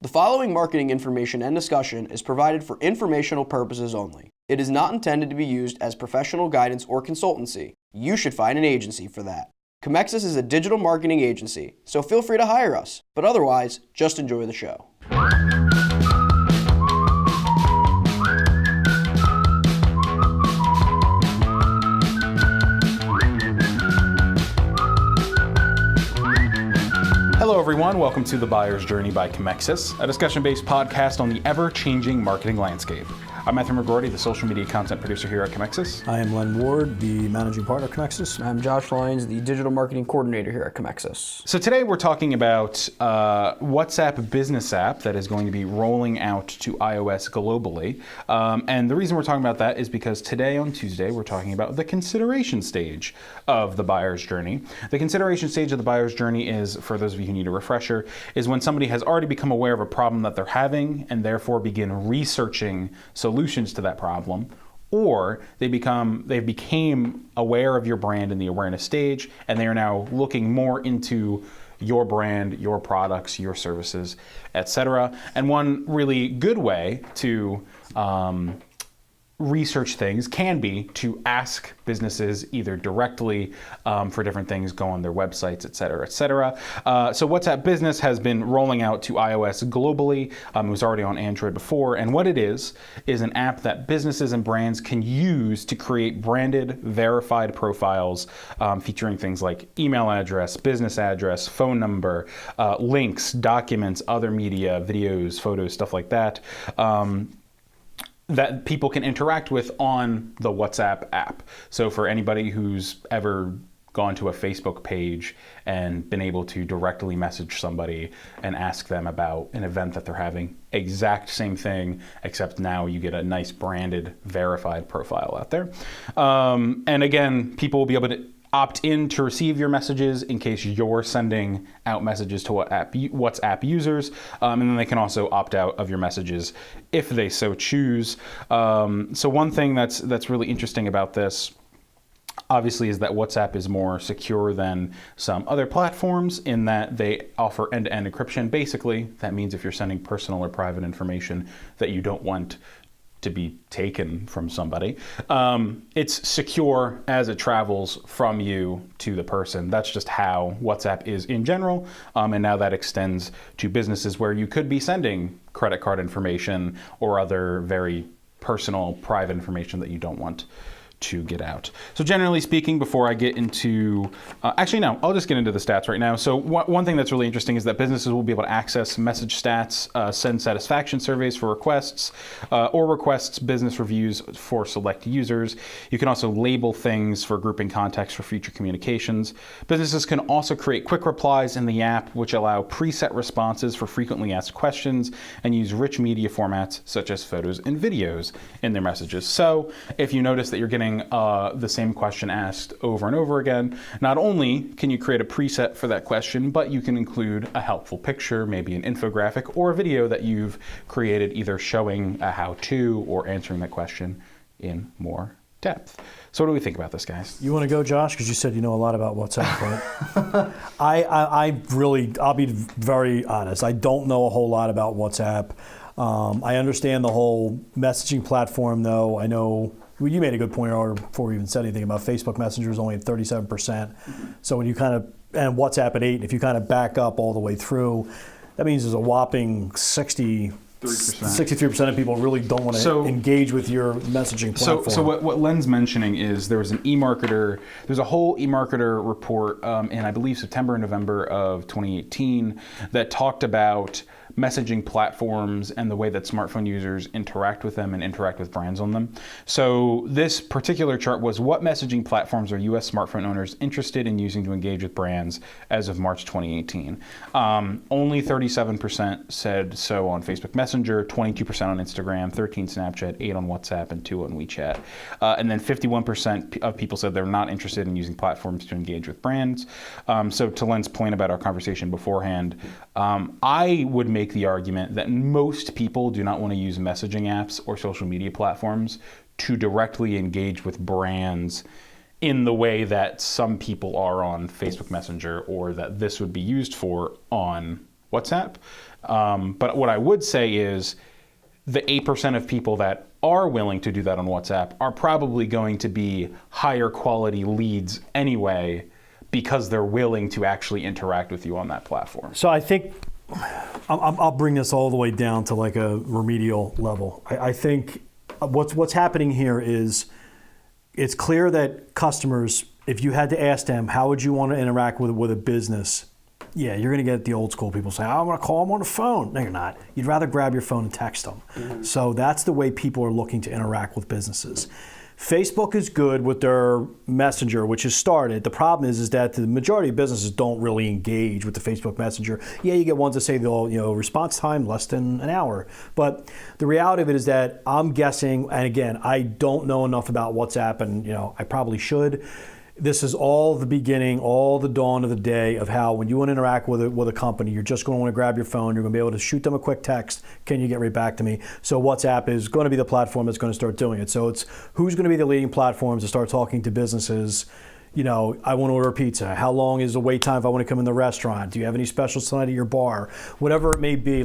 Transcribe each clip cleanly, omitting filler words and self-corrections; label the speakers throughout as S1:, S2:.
S1: The following marketing information and discussion is provided for informational purposes only. It is not intended to be used as professional guidance or consultancy. You should find an agency for that. Comexis is a digital marketing agency, so feel free to hire us. But otherwise, just enjoy the show.
S2: Hello everyone, welcome to The Buyer's Journey by Comexis, a discussion-based podcast on the ever-changing marketing landscape. I'm Matthew McGroarty, the social media content producer here at Comexis.
S3: I am Len Ward, the managing partner of Comexis.
S1: I'm Josh Lyons, the digital marketing coordinator here at Comexis.
S2: So today we're talking about WhatsApp business app that is going to be rolling out to iOS globally. And the reason we're talking about that is because today on Tuesday we're talking about the consideration stage of the buyer's journey. The consideration stage of the buyer's journey is, for those of you who need a refresher, is when somebody has already become aware of a problem that they're having and therefore begin researching solutions to that problem, or they became aware of your brand in the awareness stage and they are now looking more into your brand, your products, your services, etc. And one really good way to research things can be to ask businesses either directly for different things, go on their websites, et cetera, et cetera. So WhatsApp Business has been rolling out to iOS globally. It was already on Android before. And what it is an app that businesses and brands can use to create branded, verified profiles featuring things like email address, business address, phone number, links, documents, other media, videos, photos, stuff like that. That people can interact with on the WhatsApp app. So for anybody who's ever gone to a Facebook page and been able to directly message somebody and ask them about an event that they're having, exact same thing, except now you get a nice branded, verified profile out there. And again, people will be able to opt in to receive your messages in case you're sending out messages to WhatsApp users, and then they can also opt out of your messages if they so choose. So one thing that's really interesting about this, obviously, is that WhatsApp is more secure than some other platforms in that they offer end-to-end encryption. Basically, that means if you're sending personal or private information that you don't want to be taken from somebody, it's secure as it travels from you to the person. That's just how WhatsApp is in general, and now that extends to businesses where you could be sending credit card information or other very personal, private information that you don't want to get out. So generally speaking, before I get into, actually no, I'll just get into the stats right now. So one thing that's really interesting is that businesses will be able to access message stats, send satisfaction surveys for requests, or requests business reviews for select users. You can also label things for grouping context for future communications. Businesses can also create quick replies in the app, which allow preset responses for frequently asked questions and use rich media formats such as photos and videos in their messages. So if you notice that you're getting the same question asked over and over again, not only can you create a preset for that question, but you can include a helpful picture, maybe an infographic or a video that you've created either showing a how-to or answering that question in more depth. So what do we think about this, guys?
S3: You want to go, Josh? Because you said you know a lot about WhatsApp, right? I'll be very honest. I don't know a whole lot about WhatsApp. I understand the whole messaging platform, though. I know. Well, you made a good point earlier before we even said anything about Facebook Messenger is only at 37%. So when you and WhatsApp at 8%, if you kind of back up all the way through, that means there's a whopping 63% of people really don't want to engage with your messaging platform.
S2: So what Len's mentioning is there's a whole eMarketer report in, I believe, September and November of 2018 that talked about messaging platforms and the way that smartphone users interact with them and interact with brands on them. So this particular chart was what messaging platforms are US smartphone owners interested in using to engage with brands as of March 2018. Only 37% said so on Facebook Messenger, 22% on Instagram, 13% Snapchat, 8% on WhatsApp, and 2% on WeChat. And then 51% of people said they're not interested in using platforms to engage with brands. So to Len's point about our conversation beforehand, I would make the argument that most people do not want to use messaging apps or social media platforms to directly engage with brands in the way that some people are on Facebook Messenger or that this would be used for on WhatsApp. But what I would say is the 8% of people that are willing to do that on WhatsApp are probably going to be higher quality leads anyway, because they're willing to actually interact with you on that platform.
S3: So I think I'll bring this all the way down to like a remedial level. I think what's happening here is it's clear that customers, if you had to ask them, how would you want to interact with a business? Yeah, you're going to get the old school people saying, I want to call them on the phone. No, you're not. You'd rather grab your phone and text them. Mm-hmm. So that's the way people are looking to interact with businesses. Facebook is good with their Messenger, which has started. The problem is that the majority of businesses don't really engage with the Facebook Messenger. Yeah, you get ones that say they'll, response time less than an hour. But the reality of it is that I'm guessing, and again, I don't know enough about WhatsApp, and I probably should. This is all the beginning, all the dawn of the day of how when you want to interact with a company, you're just going to want to grab your phone, you're going to be able to shoot them a quick text, can you get right back to me? So WhatsApp is going to be the platform that's going to start doing it. So it's who's going to be the leading platforms to start talking to businesses. I want to order a pizza. How long is the wait time if I want to come in the restaurant? Do you have any specials tonight at your bar? Whatever it may be,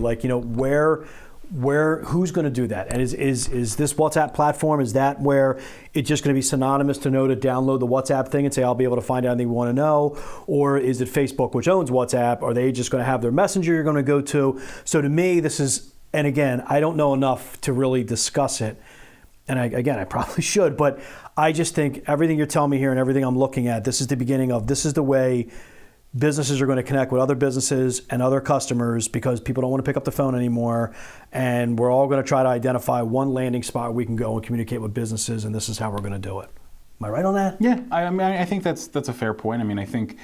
S3: who's going to do that? And is this WhatsApp platform, is that where it's just going to be synonymous to know to download the WhatsApp thing and say, I'll be able to find out anything you want to know? Or is it Facebook, which owns WhatsApp? Are they just going to have their messenger you're going to go to? So to me, this is, and again, I don't know enough to really discuss it. And I probably should, but I just think everything you're telling me here and everything I'm looking at, this is the beginning of, this is the way businesses are going to connect with other businesses and other customers, because people don't want to pick up the phone anymore. And we're all going to try to identify one landing spot where we can go and communicate with businesses, and this is how we're going to do it. Am I right on that?
S2: Yeah, I think that's a fair point. I think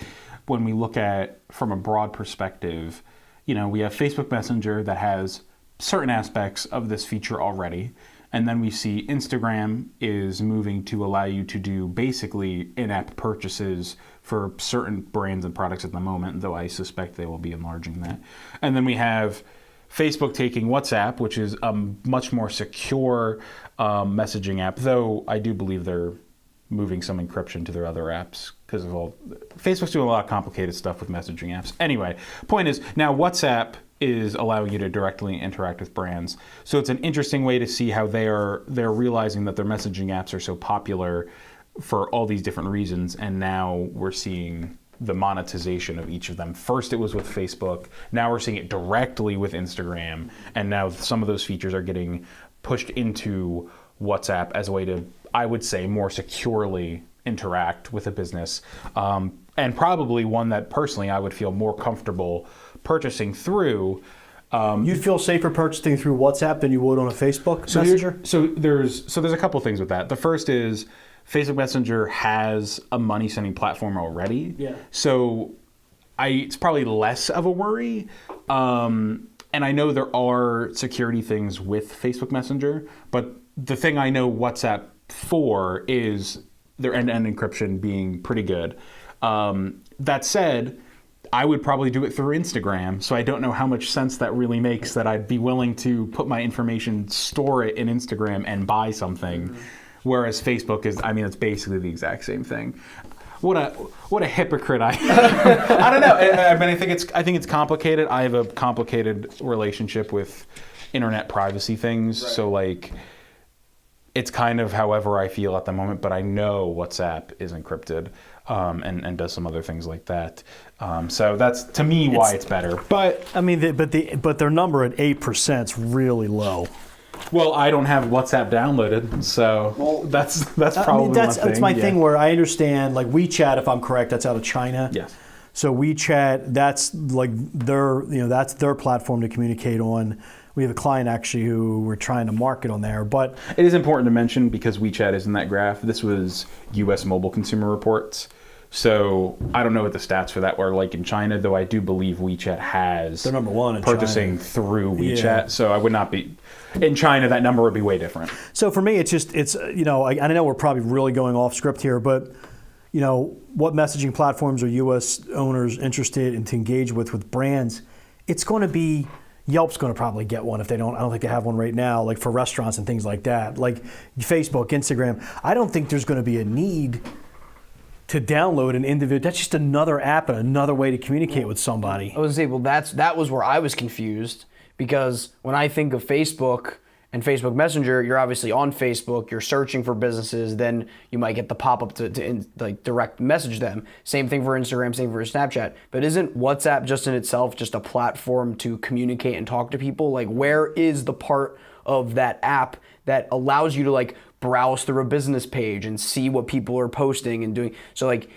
S2: when we look at from a broad perspective, we have Facebook Messenger that has certain aspects of this feature already. And then we see Instagram is moving to allow you to do basically in-app purchases for certain brands and products at the moment, though I suspect they will be enlarging that. And then we have Facebook taking WhatsApp, which is a much more secure messaging app, though I do believe they're moving some encryption to their other apps because of Facebook's doing a lot of complicated stuff with messaging apps. Anyway, point is now WhatsApp is allowing you to directly interact with brands. So it's an interesting way to see how they're realizing that their messaging apps are so popular for all these different reasons, and now we're seeing the monetization of each of them. First it was with Facebook, now we're seeing it directly with Instagram, and now some of those features are getting pushed into WhatsApp as a way to, I would say, more securely interact with a business, and probably one that personally I would feel more comfortable purchasing through.
S3: You'd feel safer purchasing through WhatsApp than you would on a Facebook Messenger?
S2: So there's a couple things with that. The first is Facebook Messenger has a money sending platform already.
S3: Yeah.
S2: So it's probably less of a worry. And I know there are security things with Facebook Messenger, but the thing I know WhatsApp for is their end-to-end encryption being pretty good. That said, I would probably do it through Instagram, so I don't know how much sense that really makes that I'd be willing to put my information, store it in Instagram, and buy something. Mm-hmm. Whereas Facebook is, it's basically the exact same thing. What a hypocrite I am. I don't know. I think it's complicated. I have a complicated relationship with internet privacy things, right. So it's kind of however I feel at the moment, but I know WhatsApp is encrypted and does some other things like that. So that's, to me, why it's better. But
S3: but their number at 8% is really low.
S2: Well, I don't have WhatsApp downloaded, so that's probably
S3: that's my thing. Where I understand, like WeChat, if I'm correct, that's out of China.
S2: Yes.
S3: So WeChat, that's that's their platform to communicate on. We have a client actually who we're trying to market on there, but
S2: it is important to mention, because WeChat is in that graph. This was U.S. mobile consumer reports. So I don't know what the stats for that were like in China, though I do believe WeChat has
S3: they're number one in
S2: purchasing
S3: China.
S2: Through WeChat. Yeah. So I would not be in China. That number would be way different.
S3: So for me, I know we're probably really going off script here, but what messaging platforms are U.S. owners interested in to engage with brands? It's going to be Yelp's going to probably get one if they don't. I don't think they have one right now, like for restaurants and things like that. Like Facebook, Instagram. I don't think there's going to be a need to download an individual. That's just another app and another way to communicate with somebody.
S1: I was gonna say, well, that was where I was confused, because when I think of Facebook and Facebook Messenger, you're obviously on Facebook, you're searching for businesses, then you might get the pop-up to like direct message them. Same thing for Instagram, same for Snapchat. But isn't WhatsApp just in itself just a platform to communicate and talk to people? Like, where is the part of that app that allows you to like browse through a business page and see what people are posting and doing? So like,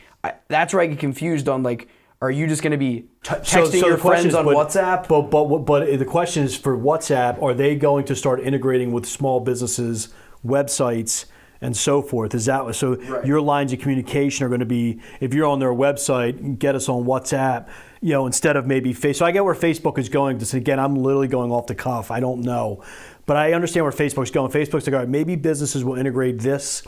S1: that's where I get confused on, like, are you just going to be texting your friends on WhatsApp?
S3: But the question is, for WhatsApp, are they going to start integrating with small businesses, websites, and so forth? Is that so? Right. Your lines of communication are going to be, if you're on their website, get us on WhatsApp, instead of maybe Facebook. So I get where Facebook is going. Just again, I'm literally going off the cuff. I don't know, but I understand where Facebook's going. Facebook's like, maybe businesses will integrate this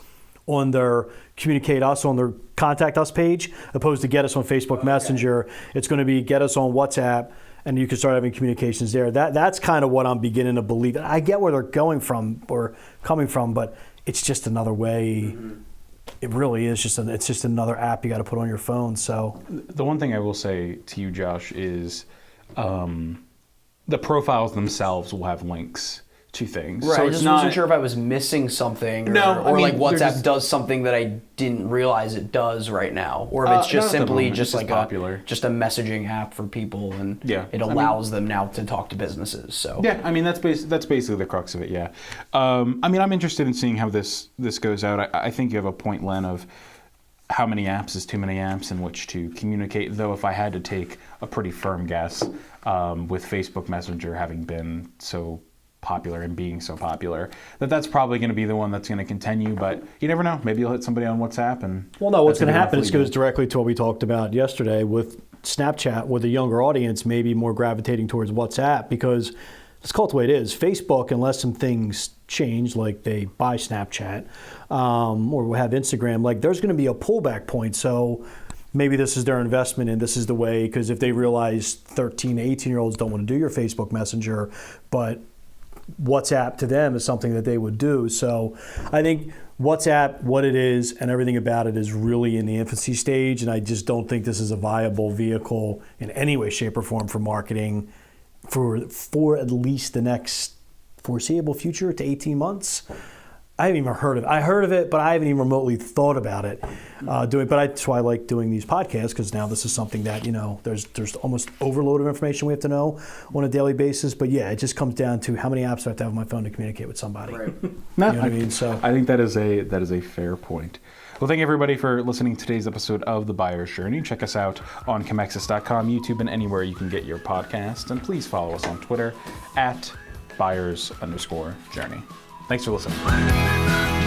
S3: on their communicate us on their contact us page, opposed to get us on Facebook Messenger. It's going to be get us on WhatsApp, and you can start having communications there. That's kind of what I'm beginning to believe. I get where they're coming from, but it's just another way. Mm-hmm. It really is it's just another app you got to put on your phone. So
S2: the one thing I will say to you, Josh, is the profiles themselves will have links to things.
S1: Right.
S2: So
S1: I just wasn't sure if I was missing something, or like WhatsApp does something that I didn't realize it does right now, or if it's just simply just like just a messaging app for people, and it allows them now to talk to businesses. So
S2: yeah, I mean that's basically the crux of it. Yeah, I mean I'm interested in seeing how this goes out. I think you have a point, Len, of how many apps is too many apps in which to communicate. Though if I had to take a pretty firm guess, with Facebook Messenger having been so popular and being so popular, that's probably going to be the one that's going to continue, but you never know. Maybe you'll hit somebody on WhatsApp and
S3: what's going to happen is goes directly to what we talked about yesterday with Snapchat, with a younger audience maybe more gravitating towards WhatsApp, because let's call it the way it is. Facebook, unless some things change, like they buy Snapchat or have Instagram, like there's going to be a pullback point. So maybe this is their investment and this is the way, because if they realize 13 to 18-year-olds don't want to do your Facebook Messenger, but WhatsApp to them is something that they would do. So I think WhatsApp, what it is and everything about it, is really in the infancy stage, and I just don't think this is a viable vehicle in any way, shape, or form for marketing for at least the next foreseeable future to 18 months. I haven't even heard of it. I heard of it, but I haven't even remotely thought about it. But that's why I like doing these podcasts, because now this is something that, there's almost overload of information we have to know on a daily basis. But yeah, it just comes down to how many apps do I have to have on my phone to communicate with somebody. Right.
S2: I mean? So I think that is a fair point. Well, thank you everybody for listening to today's episode of The Buyer's Journey. Check us out on Chemexus.com, YouTube, and anywhere you can get your podcasts. And please follow us on Twitter @buyers_journey. Thanks for listening.